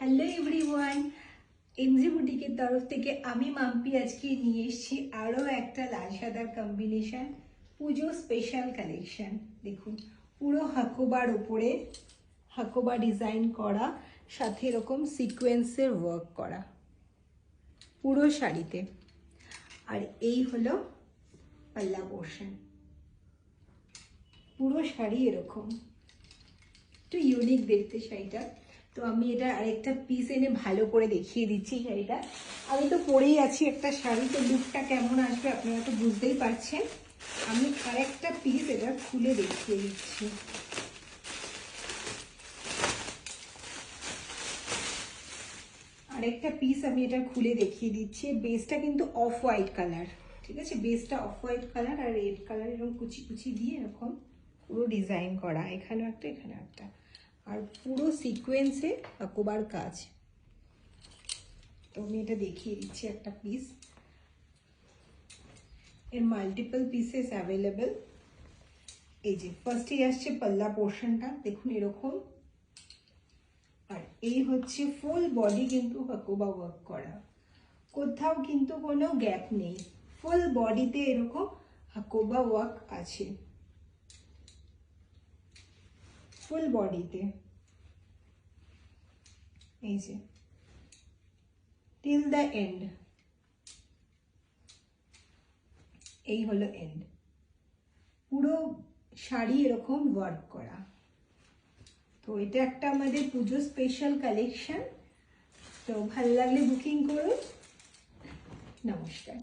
Hello everyone, NG বুটিকের তরফ থেকে আমি মাম্পি আজকে নিয়ে এসেছি আরও একটা লাল সাদার কম্বিনেশন, পুজো স্পেশাল কালেকশন। দেখুন, পুরো হাকোবার ওপরে হাকোবা ডিজাইন করা, সাথে এরকম সিকোয়েন্সের ওয়ার্ক করা পুরো শাড়িতে। আর এই হলো পাল্লা পোর্শন। পুরো শাড়ি এরকম একটু ইউনিক দেখতে শাড়িটা। তো আমি এটা আরেকটা পিস এনে ভালো করে দেখিয়ে দিচ্ছি শাড়িটা। আমি তো পরেই আছি একটা শাড়ি, তো লুকটা কেমন আসবে আপনারা তো বুঝতেই পারছেন। আমি আরেকটা পিস এটা খুলে দেখিয়ে দিচ্ছি। আরেকটা পিস আমি এটা খুলে দেখিয়ে দিচ্ছি। বেসটা কিন্তু অফ হোয়াইট কালার, ঠিক আছে? বেসটা অফ হোয়াইট কালার আর রেড কালার এরকম কুচি কুচি দিয়ে এরকম পুরো ডিজাইন করা, এখানেও একটা এখানে একটা, আর পুরো সিকোয়েন্সে হাকোবার কাজ। তো আমি এটা দেখিয়ে দিচ্ছি একটা পিস। এর মাল্টিপল পিসেস অ্যাভেলেবেল। এই যে ফার্স্টেই আসছে পাল্লা পোর্শনটা, দেখুন এরকম। আর এই হচ্ছে ফুল বডি কিন্তু হাকোবা ওয়ার্ক করা, কোথাও কিন্তু কোনো গ্যাপ নেই। ফুল বডিতে এরকম হাকোবা ওয়ার্ক আছে, ফুল বডিতে। এই যে টিল দ্য এন্ড, এই হলো এন্ড। পুরো শাড়ি এরকম ওয়ার্ক করা। তো এটা একটা আমাদের পুজো স্পেশাল কালেকশন। তো ভালো লাগলে বুকিং করুন। নমস্কার।